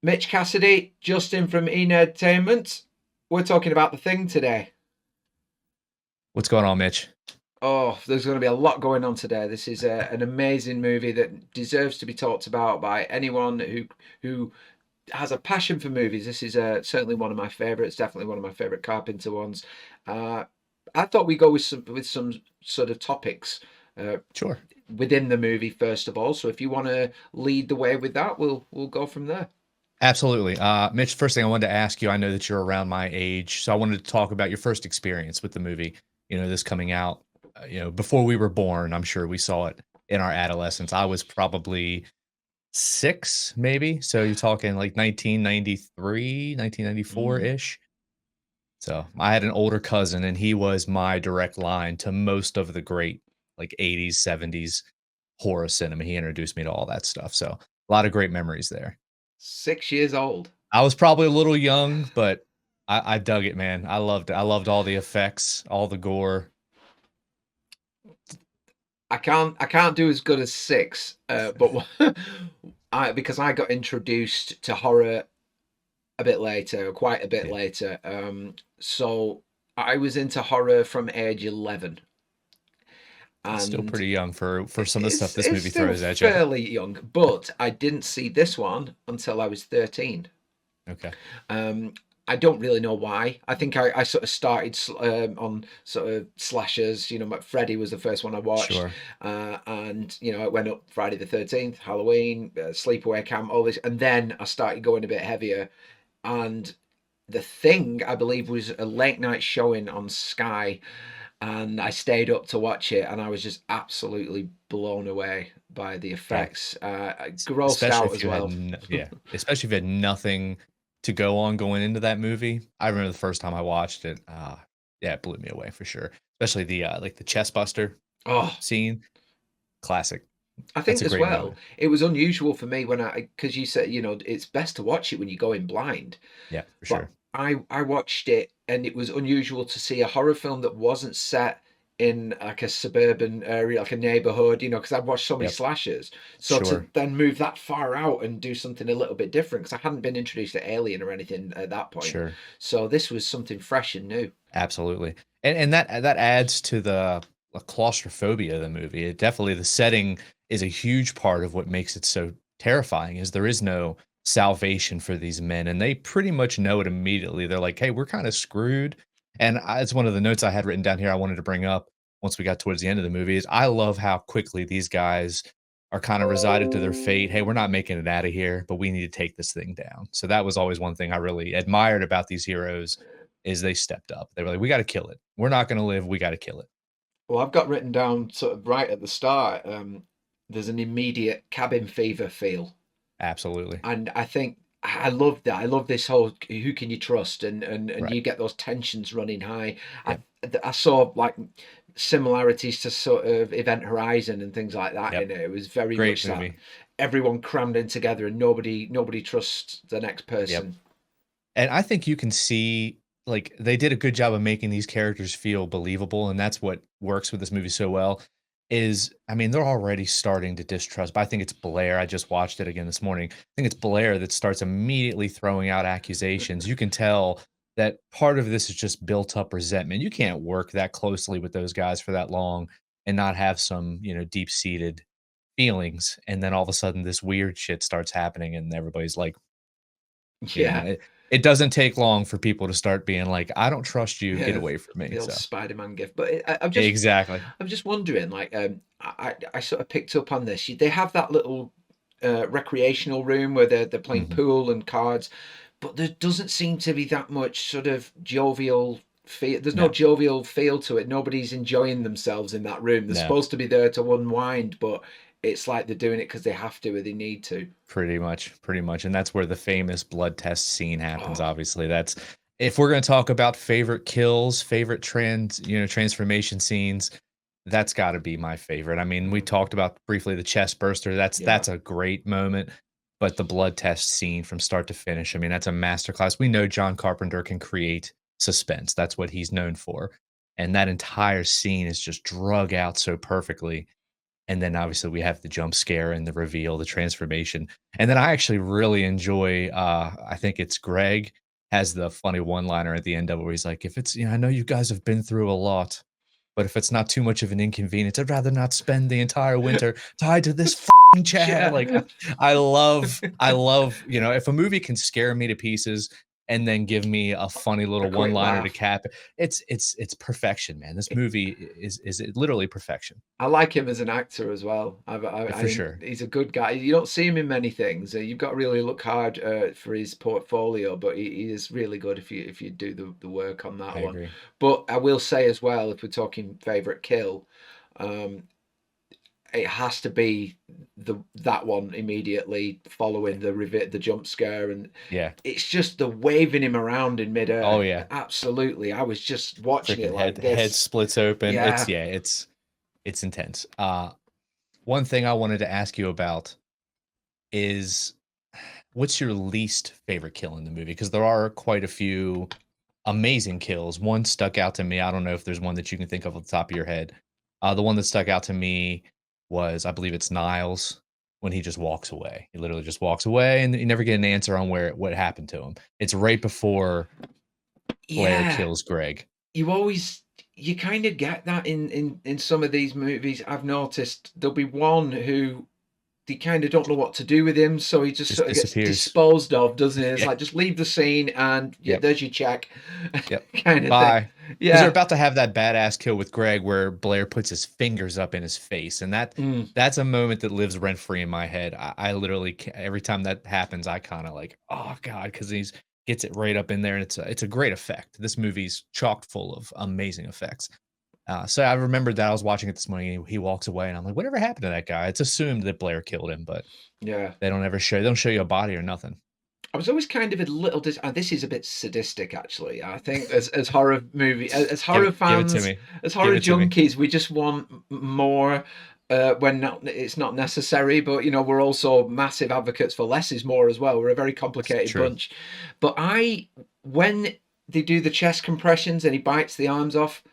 Mitch Cassidy, Justin from Enerdtainment. We're talking about The Thing today. What's going on, Mitch? Oh, there's going to be a lot going on today. This is an amazing movie that deserves to be talked about by anyone who has a passion for movies. This is certainly one of my favourites. Definitely one of my favourite Carpenter ones. Uh, I thought we go with some sort of topics uh, Sure. within the movie first of all. So if you want to lead the way with that, we'll go from there. Absolutely. Mitch, first thing I wanted to ask you, I know that you're around my age, so I wanted to talk about your first experience with the movie. This coming out, before we were born. I'm sure we saw it in our adolescence. I was probably 6, maybe. So you're talking like 1993, 1994 Mm. ish. So I had an older cousin, and he was my direct line to most of the great like 80s, 70s horror cinema. He introduced me to all that stuff. So a lot of great memories there. 6 years old. I was probably a little young, but I dug it, man. I loved it. I loved all the effects, all the gore. I can't do as good as six, but I because I got introduced to horror a bit later, quite a bit Yeah, later. So I was into horror from age 11, that's still and pretty young for some of the stuff it's this it's movie still throws at you. fairly young. But I didn't see this one until I was 13. Okay, Um, I don't really know why. I think I sort of started on sort of slashers. Freddy was the first one I watched, sure. and it went up Friday the 13th, Halloween, Sleepaway Camp, all this, and then I started going a bit heavier. And The Thing, I believe, was a late night showing on Sky, and I stayed up to watch it, and I was just absolutely blown away by the Yeah, effects, grossed especially out if as you had well. yeah, especially if you had nothing to go on going into that movie. I remember the first time I watched it. Yeah, it blew me away for sure. Especially the like the chest buster Oh, scene. Classic. I That's think a as great well, moment. it was unusual for me because you said, it's best to watch it when you go in blind. Yeah, for But sure. I watched it, and it was unusual to see a horror film that wasn't set in like a suburban area, like a neighborhood, because I'd watched so many Yep. slashers. So to Sure. then move that far out and do something a little bit different, because I hadn't been introduced to Alien or anything at that point. Sure. So this was something fresh and new. Absolutely. And that adds to the claustrophobia of the movie. It definitely the setting is a huge part of what makes it so terrifying is there is no salvation for these men, and they pretty much know it immediately. They're like, "Hey, we're kinda screwed." And it's one of the notes I had written down here I wanted to bring up once we got towards the end of the movie is I love how quickly these guys are kinda resided to their fate. "Hey, we're not making it out of here, but we need to take this thing down." So that was always one thing I really admired about these heroes is they stepped up. They were like, "We gotta kill it. We're not gonna live. We gotta kill it." Well, I've got written down sort of right at the start. There's an immediate cabin fever feel, Absolutely. and I think I love that. I love this whole who can you trust, and Right. you get those tensions running high. I Yep. I saw like similarities to sort of Event Horizon and things like that in Yep. it. It was very Great much that movie. everyone crammed in together, and nobody trusts the next Yep. person. And I think you can see like they did a good job of making these characters feel believable, and that's what works with this movie so well. Is I mean, they're already starting to distrust, but I think it's Blair. I just watched it again this morning. I think it's Blair that starts immediately throwing out accusations. You can tell that part of this is just built up resentment. You can't work that closely with those guys for that long and not have some, deep seated feelings. And then all of a sudden, this weird shit starts happening, and everybody's like, Yeah, it doesn't take long for people to start being like, "I don't trust you, get yeah, away from me." the old So Spider-Man gift. But exactly. I'm just wondering, like, I sort of picked up on this. They have that little recreational room where they're playing Mhm. pool and cards, but there doesn't seem to be that much sort of jovial feel. There's no No, jovial feel to it. Nobody's enjoying themselves in that room. They're no, supposed to be there to unwind, but it's like they're doing it because they have to or they need to. pretty much, and that's where the famous blood test scene happens, Oh, obviously, that's if we're gonna talk about favorite kills, favorite transformation scenes, that's gotta be my favorite. I mean, we mm, talked about briefly the chest burster, yeah. that's a great moment, but the blood test scene from start to finish, I mean, that's a masterclass. We know John Carpenter can create suspense, that's what he's known for, and that entire scene is just drug out so perfectly. And then obviously we have the jump scare and the reveal, the transformation. And then I actually really enjoy I think it's Greg has the funny one-liner at the end of it where he's like, if it's, I know you guys have been through a lot, but if it's not too much of an inconvenience, I'd rather not spend the entire winter tied to this chair. Like Yeah. I love, if a movie can scare me to pieces and then give me a funny A little quick one-liner to laugh. cap it, it's perfection, man. This movie is literally perfection. I like him as an actor as well. For I sure. he's a good guy. You don't see him in many things. You've got to really look hard for his portfolio, but he is really good if you do the work on that I one. agree. But I will say as well, if we're talking favorite kill, um, it has to be that one immediately following the jump scare, and Yeah. it's just the waving him around in Oh midair. yeah. Absolutely, I was just watching it Freaking like head this. splits open. Yeah. It's intense. One thing I wanted to ask you about is what's your least favorite kill in the movie? Because there are quite a few amazing kills. One stuck out to me. I don't know if there's one that you can think of off the top of your head. The one that stuck out to me was, I believe it's Niles when he just walks away. He literally just walks away, and you never get an answer on what happened to him. It's right before Blair Yeah, kills Greg. you kind of get that in some of these movies. I've noticed there'll be one who they kind of don't know what to do with him, so he just Just sort of gets disappears. disposed of, doesn't he? It's Yeah. like just leave the scene and yeah, Yep. there's your check, Yep. kind of thing. Bye. Because they're Yeah. about to have that badass kill with Greg where Blair puts his fingers up in his face. And Mm. that's a moment that lives rent free in my head. I literally, every time that happens, I kind of like, oh God, because he's gets it right up in there. And it's a great effect. This movie's chock full of amazing effects. So I remembered that I was watching it this morning and he walks away and I'm like, whatever happened to that guy? It's assumed that Blair killed him, but Yeah. they don't show you a body or nothing. I was always kind of a little this is a bit sadistic actually. I think as horror movie as horror Give it to fans, me. as Give horror it to me. junkies, we just want more when it's not necessary, but we're also massive advocates for less is more as well. We're a very complicated True. bunch. But when they do the chest compressions and he bites the arms off,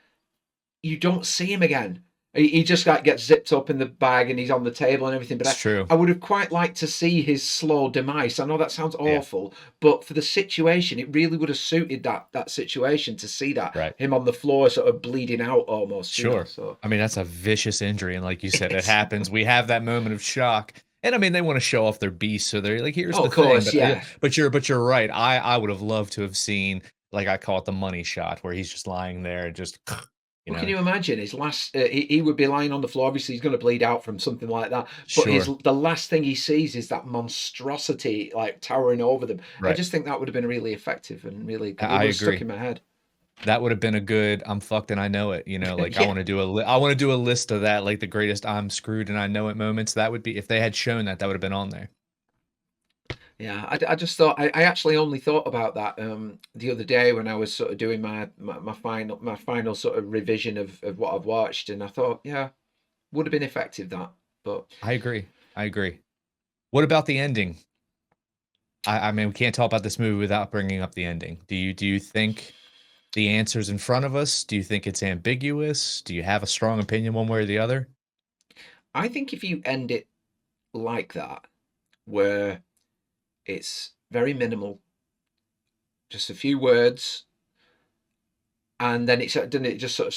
you don't see him again. He just like gets zipped up in the bag and he's on the table and everything. But It's true. I would have quite liked to see his slow demise. I know that sounds Yeah. awful, but for the situation, it really would have suited that situation to see that Right. him on the floor, sort of bleeding out almost. Sure. So I mean, that's a vicious injury, and like you said, it it's, happens. We have that moment of shock, and I mean, they want to show off their beast, so they're like, "Here's oh, the of thing." course, But yeah. but you're right. I would have loved to have seen, like I call it, the money shot, where he's just lying there and just, Well, can you imagine his last? He would be lying on the floor. Obviously, he's going to bleed out from something like that. But Sure, the last thing he sees is that monstrosity like towering over them. I right. just think that would have been really effective and really it I would have stuck agree. in my head. That would have been a good "I'm fucked and I know it." Like Yeah, I want to do a list of that, like the greatest "I'm screwed and I know it" moments. That would be if they had shown that, that would have been on there. yeah. I just thought I actually only thought about that the other day when I was sort of doing my final sort of revision of what I've watched, and I thought, yeah, would have been effective that, but I agree. I agree. What about the ending? I mean, we can't talk about this movie without bringing up the ending. Do you think the answer's in front of us? Do you think it's ambiguous? Do you have a strong opinion one way or the other? I think if you end it like that, where it's very minimal, just a few words, and then it just sort of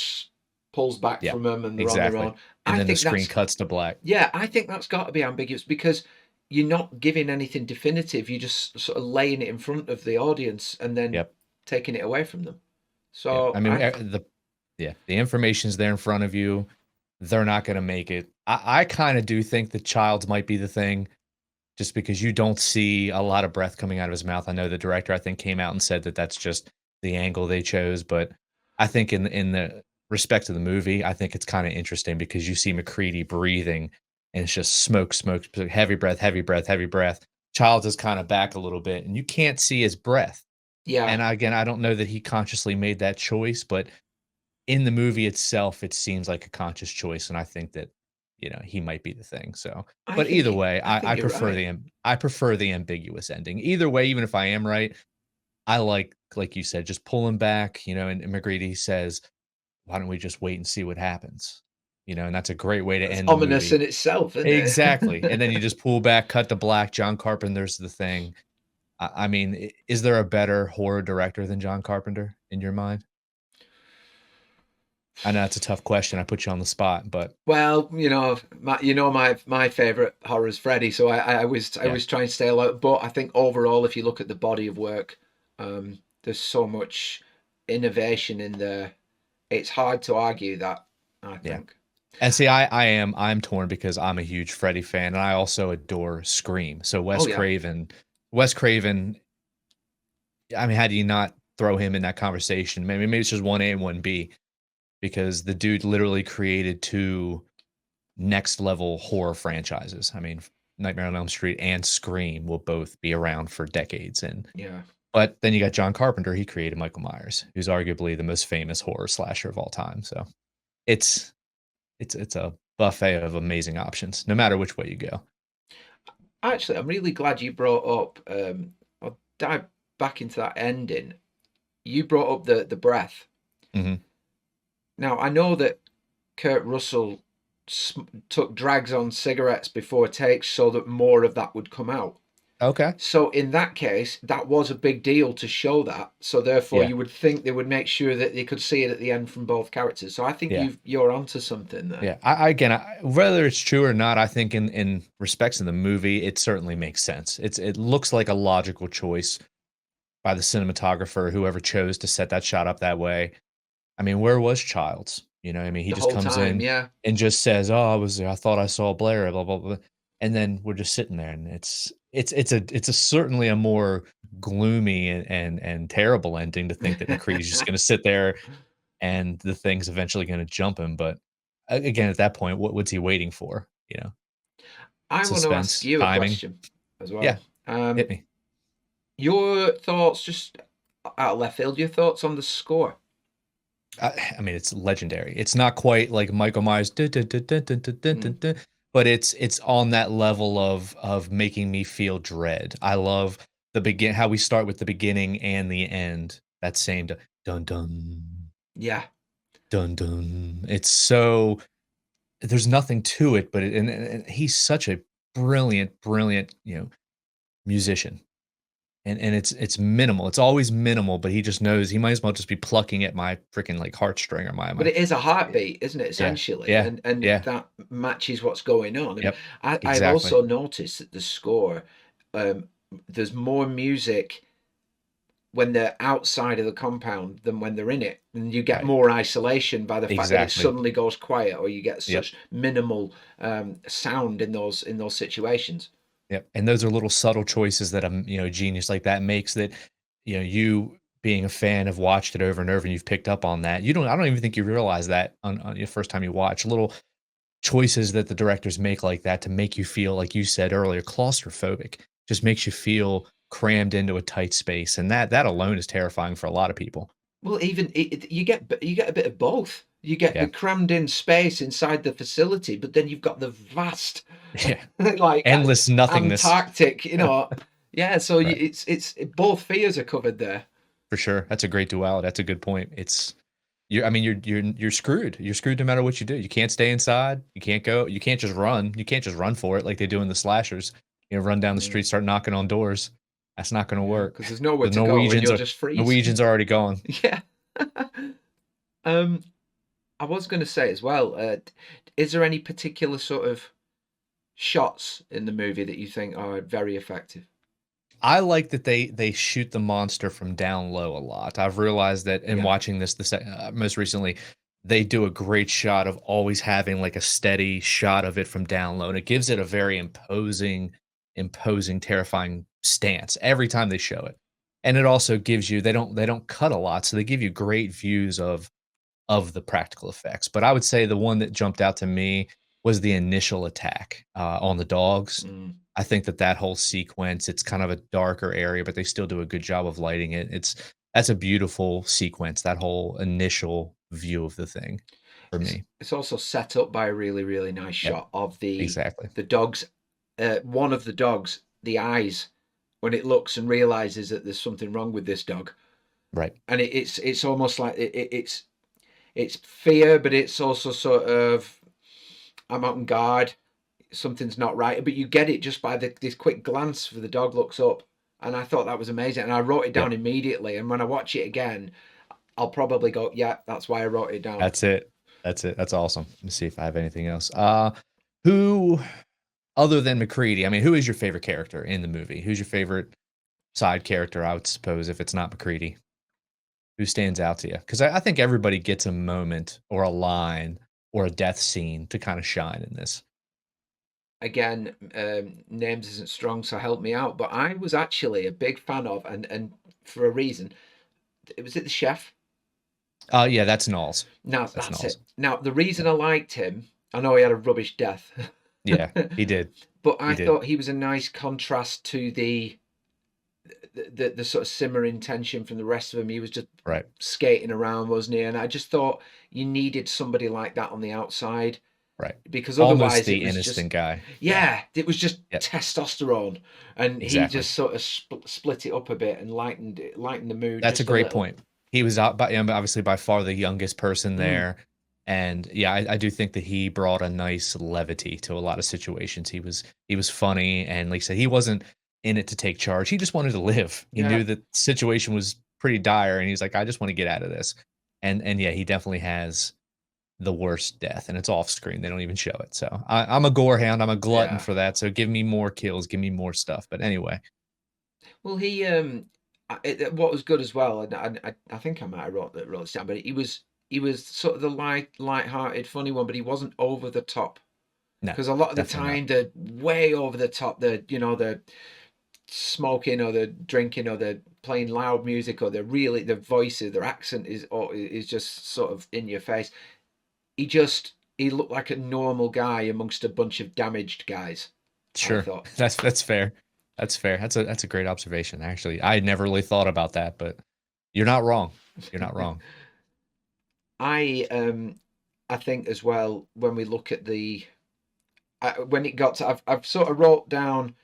pulls back Yeah, from them and they're on their exactly. own. And I then the think screen that's cuts to black. Yeah, I think that's got to be ambiguous because you're not giving anything definitive. You're just sort of laying it in front of the audience and then Yep. taking it away from them. Yep. So I mean, I the information's there in front of you. They're not gonna make it. I kind of do think the child's might be the thing, just because you don't see a lot of breath coming out of his mouth. I know the director, I think, came out and said that that's just the angle they chose, but I think in the respect to the movie, I think it's kind of interesting because you see McCready breathing and it's just smoke, smoke, heavy breath, heavy breath, heavy breath. Childs is kind of back a little bit and you can't see his breath. yeah, And again, I don't know that he consciously made that choice, but in the movie itself, it seems like a conscious choice, and I think that, he might be the thing, so I but think either it, way, I think I you're prefer right. I prefer the ambiguous ending. Either way, even if I am right, I like you said, just pull him back, and McGreedy says, "Why don't we just wait and see what happens?" you know, and that's a great way to That's end the ominous movie. in itself, isn't Exactly, and then you it? just pull back, cut to black, John Carpenter's the thing. I mean, is there a better horror director than John Carpenter in your mind? I know that's a tough question. I put you on the spot, but Well, my favorite horror is Freddy, so I yeah, was trying to stay alive. But I think overall, if you look at the body of work, there's so much innovation in there. It's hard to argue that, I yeah. think. And see, I'm torn because I'm a huge Freddy fan, and I also adore Scream. So Oh yeah, Wes Craven. I mean, how do you not throw him in that conversation? Maybe it's just 1A and 1B because the dude literally created two next level horror franchises. I mean, Nightmare on Elm Street and Scream will both be around for decades. And yeah. but then you got John Carpenter. He created Michael Myers, who's arguably the most famous horror slasher of all time. So it's it's a buffet of amazing options, no matter which way you go. Actually, I'm really glad you brought up. I'll dive back into that ending. You brought up the breath. Hmm. Now I know that Kurt Russell took drags on cigarettes before takes so that more of that would come out. Okay. So in that case, that was a big deal to show that. So therefore, Yeah. you would think they would make sure that they could see it at the end from both characters. So I think Yeah. you're onto something there. Yeah. Whether it's true or not, I think in respects of the movie, it certainly makes sense. It looks like a logical choice by the cinematographer, whoever chose to set that shot up that way. I mean, where was Childs? You know, I mean, he The just whole comes time, in yeah. and just says, "Oh, I was there. I thought I saw Blair." Blah blah blah, and then we're just sitting there, and it's a certainly a more gloomy and terrible ending to think that McCree's just going to sit there and the thing's eventually going to jump him. But again, at that point, what's he waiting for? You know, I want to ask suspense, you a timing. question as Yeah, well. hit me. Your thoughts, just out of left field, your thoughts on the score? I mean, it's legendary. It's not quite like Michael Myers, "Dun, dun, dun, dun, dun, dun, dun, dun, Mm, dun," but it's on that level of making me feel dread. I love how we start with the beginning and the end. That same dun dun yeah. dun dun. It's so there's nothing to it, but and he's such a brilliant, brilliant, musician. And it's minimal. It's always minimal, but he just knows he might as well just be plucking at my freaking like heartstring or But my it is a heartbeat, isn't it, yeah, essentially? yeah, And yeah, that matches what's going on. And yep, I've exactly. also noticed that the score, um, there's more music when they're outside of the compound than when they're in it. And you get Right, more isolation by the fact that it exactly. suddenly goes quiet, or you get Yep, such minimal sound in those situations. yep, and those are little subtle choices that a genius like that makes that, you being a fan have watched it over and over and you've picked up on that. I don't even think you realize that on your first time you watch. Little choices that the directors make like that to make you feel, like you said earlier, claustrophobic. Just makes you feel crammed into a tight space, and that alone is terrifying for a lot of people. Well, even you get a bit of both. You get the Yeah. crammed in space inside the facility, but then you've got the vast, Yeah. like Endless nothingness. Antarctic, Yeah, so Right. it's both fears are covered there. For sure. That's a great duality. That's a good point. I mean, you're screwed. You're screwed no matter what you do. You can't stay inside. You can't go. You can't just run. You can't just run for it like they do in the slashers. Run down the Mm, street, start knocking on doors. That's not going to yeah, work. because there's nowhere The to go, and you'll just freeze. Norwegians are already gone. Yeah. um, I was going to say as well. Is there any particular sort of shots in the movie that you think are very effective? I like that they shoot the monster from down low a lot. I've realized that in Yeah. watching this most recently, they do a great shot of always having like a steady shot of it from down low, and it gives it a very imposing, terrifying stance every time they show it. And it also gives you they don't cut a lot, so they give you great views of the practical effects. But I would say the one that jumped out to me was the initial attack on the dogs. Mm. I think that whole sequence, it's kind of a darker area, but they still do a good job of lighting it. That's a beautiful sequence, that whole initial view of the thing for me. It's also set up by a really, really nice Yep, shot of exactly. the dogs. One of the dogs, the eyes, when it looks and realizes that there's something wrong with this dog, Right. and it's almost like it's fear, but it's also sort of I'm out on guard, something's not right, but you get it just by this quick glance for the dog looks up. And I thought that was amazing. And I wrote it down Yep. immediately. And when I watch it again, I'll probably go, yeah, that's why I wrote it down. That's it. That's it. That's awesome. Let me see if I have anything else. Who other than McCready, I mean, who is your favorite character in the movie? Who's your favorite side character, I would suppose, if it's not McCready? Who stands out to you? Because I think everybody gets a moment or a line or a death scene to kind of shine in this. Again, names isn't strong, so help me out. But I was actually a big fan of, and for a reason, was it the chef? Yeah, that's Knowles. Now That's that's Knowles. it. Now the reason I liked him, I know he had a rubbish death, Yeah, he did. but He I did. thought he was a nice contrast to the sort of simmering tension from the rest of him. He was just Right. skating around, wasn't he? And I just thought you needed somebody like that on the outside, Right. because Almost otherwise the it was innocent just, guy. yeah, it was just Yep. testosterone, and he Exactly. just sort of split it up a bit and lightened the mood That's a just a great little. point. He was out by obviously by far the youngest person Mm, there. And yeah, I do think that he brought a nice levity to a lot of situations. He was funny, and like I said, he wasn't in it to take charge. He just wanted to live. He yeah, knew that the situation was pretty dire, and he's like, I just want to get out of this. And yeah, he definitely has the worst death, and it's off screen. They don't even show it. So I'm a gore hound. I'm a glutton yeah. for that. So give me more kills, give me more stuff. But anyway, Well, he what was good as well, and I think I might have wrote this down, but he was sort of the light-hearted, funny one, but he wasn't over the top. no, Because a lot of the definitely not. time they're way over the top. The smoking or the drinking or the playing loud music or the voices, their accent is just sort of in your face. He looked like a normal guy amongst a bunch of damaged guys, I Sure. thought. That's fair. That's fair. That's a great observation, actually. I never really thought about that, but you're not wrong. You're not wrong. I think as well, when we look at when it got to, I've sort of wrote down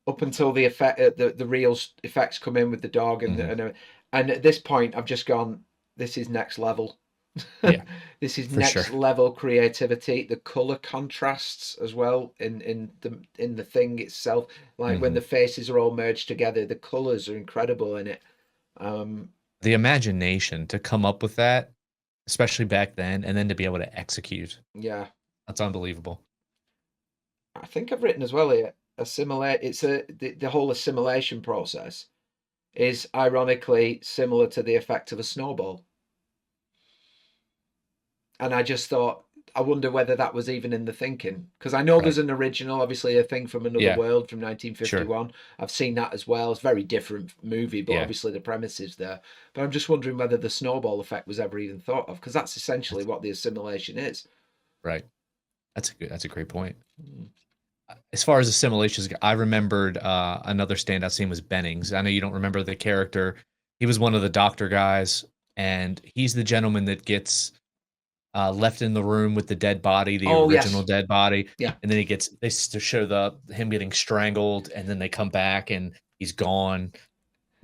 up until the effect, the real effects come in with the dog, and Mhm. and at this point I've just gone, this is next level. Yeah, This is for sure. next level creativity. The color contrasts as well in the thing itself, like when Mhm. the faces are all merged together, the colors are incredible in it. Um, The imagination to come up with that, especially back then, and then to be able to execute. yeah, That's unbelievable. I think I've written as well here, assimilate. It's the whole assimilation process is ironically similar to the effect of a snowball. And I just thought, I wonder whether that was even in the thinking, because I know Right. there's an original, obviously, a thing from another Yeah, world from sure. 1951. I've seen that as well. It's a very different movie, but Yeah. obviously the premise is there. But I'm just wondering whether the snowball effect was ever even thought of, because that's essentially That's what the assimilation is. right. That's a great point. Mm. As far as assimilations go, I remembered, another standout scene was Bennings. I know you don't remember the character. He was one of the doctor guys, and he's the gentleman that gets left in the room with the dead body, the Oh original yes, dead body, yeah, and then to show him getting strangled, and then they come back and he's gone.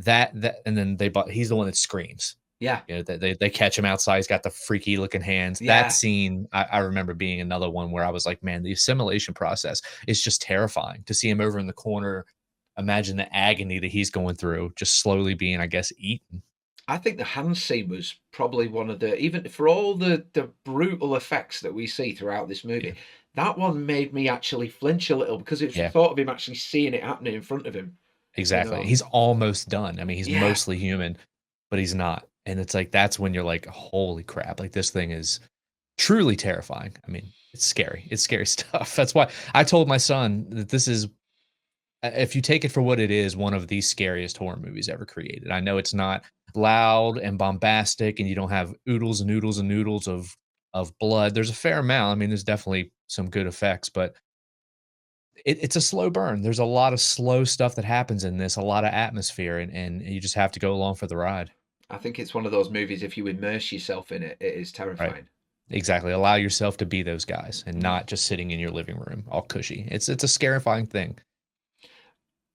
And then he's the one that screams. yeah, You know, they catch him outside. He's got the freaky looking hands. That yeah. scene, I remember being another one where I was like, man, the assimilation process is just terrifying to see him over in the corner. Imagine the agony that he's going through, just slowly being, I guess, eaten. I think the hand scene was probably one of the, even for all the brutal effects that we see throughout this Yeah. movie, that one made me actually flinch a little, because it's the Yeah. thought of him actually seeing it happening in front of him. You Exactly. know, He's almost done. I mean, he's yeah. mostly human, but he's not. And it's like that's when you're like, holy crap, like this thing is truly terrifying. I mean, it's scary. It's scary stuff. That's why I told my son that this is if you take it for what it is, one of the scariest horror movies ever created. I know it's not loud and bombastic and you don't have oodles and oodles and oodles of blood. There's a fair amount. I mean, there's definitely some good effects, but it's a slow burn. There's a lot of slow stuff that happens in this, a lot of atmosphere, and you just have to go along for the ride. I think it's one of those movies, if you immerse yourself in it, it is Right. terrifying. Exactly. Allow yourself to be those guys and Mm. not just sitting in your living room all cushy. It's a scarifying thing.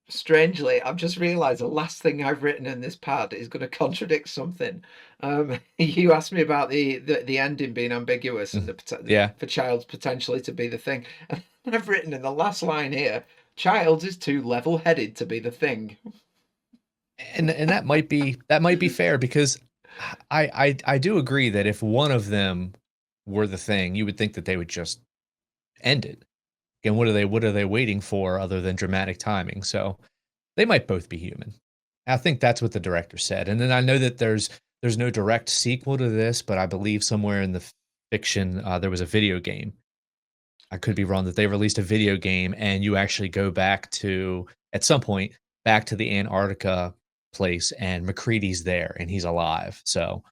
Strangely, I've just realised the last thing I've written in this pad is going to contradict something. You asked me about the ending being ambiguous and Yeah. for Childs potentially to be the thing. And I've written in the last line here, Childs is too level-headed to be the thing. And that might be fair, because I do agree that if one of them were the thing, you would think that they would just end it. And what are they waiting for other than dramatic timing? So they might both be human. I think that's what the director said. And then I know that there's no direct sequel to this, but I believe somewhere in the fiction there was a video game. I could be wrong, that they released a video game and you actually go back to, at some point, back to the Antarctica place, and MacReady's there and he's alive. So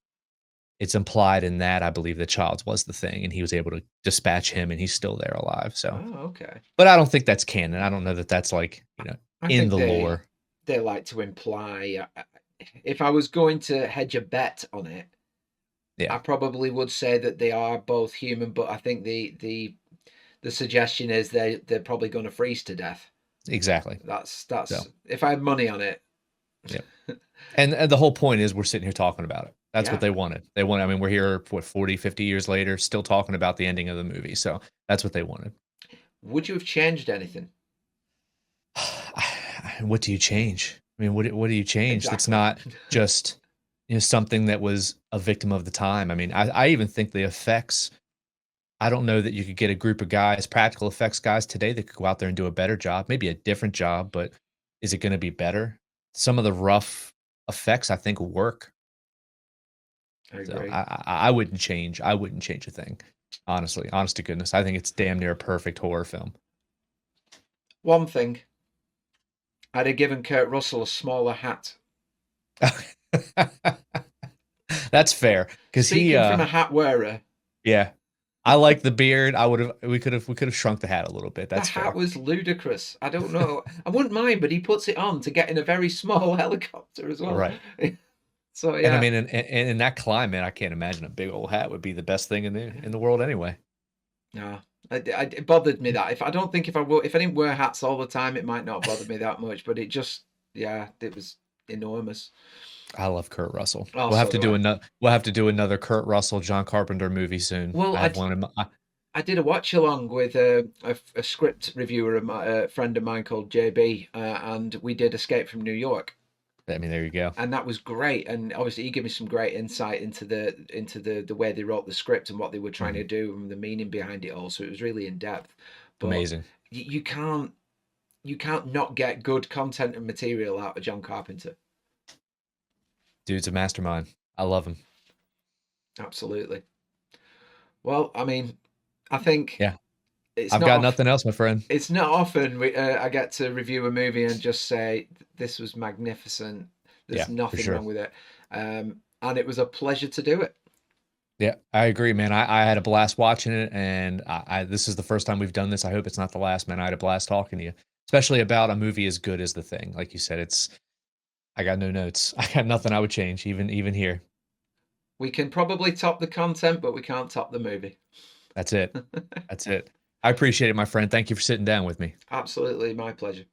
it's implied in that, I believe, that Childs was the thing and he was able to dispatch him and he's still there alive. So, Oh, okay. but I don't think that's canon. I don't know that that's like, I in think the lore. They like to imply. If I was going to hedge a bet on it, Yeah, I probably would say that they are both human, but I think the suggestion is they're probably going to freeze to death. exactly. That's So, if I had money on it. yeah. And the whole point is we're sitting here talking about it. That's what Yeah. they wanted. I mean, we're here, what, 40, 50 years later, still talking about the ending of the movie. So that's what they wanted. Would you have changed anything? What do you change? I mean, what do you change? That's not Exactly. just, something that was a victim of the time. I mean, I even think the effects, I don't know that you could get a group of guys, practical effects guys today, that could go out there and do a better job, maybe a different job, but is it going to be better? Some of the rough effects, I think, work. I So agree. I wouldn't change. I wouldn't change a thing. Honestly, honest to goodness, I think it's damn near a perfect horror film. One thing, I'd have given Kurt Russell a smaller hat. That's fair, because Speaking from a hat wearer, yeah, I like the beard. We could have shrunk the hat a little bit. the That's hat fair. was ludicrous. I don't know. I wouldn't mind, but he puts it on to get in a very small helicopter as well. Right. So And I yeah. mean, in that climate, I can't imagine a big old hat would be the best thing in the world anyway. No, it bothered me that if I didn't wear hats all the time, it might not bother me that much. But it just, yeah, it was enormous. I love Kurt Russell. Oh, We'll have so to do do I. another. We'll have to do another Kurt Russell, John Carpenter movie soon. Well, I have one in my. I did a watch along with a script reviewer, a friend of mine called JB, and we did Escape from New York. I mean, there you go. And that was great. And obviously, he gave me some great insight into the way they wrote the script and what they were trying to do and the meaning behind it all. So it was really in depth. But Amazing. you can't not get good content and material out of John Carpenter. Dude's a mastermind. I love him. Absolutely. Well, I mean, I think Yeah. it's I've not got nothing else, my friend. it's not often I get to review a movie and just say this was magnificent. There's Yeah, for nothing sure. wrong with it, and it was a pleasure to do it. Yeah, I agree, man. I had a blast watching it, and this is the first time we've done this. I hope it's not the last, man. I had a blast talking to you, especially about a movie as good as The Thing. Like you said, I got no notes. I got nothing I would change, even here. We can probably top the content, but we can't top the movie. That's it. That's it. I appreciate it, my friend. Thank you for sitting down with me. Absolutely, my pleasure.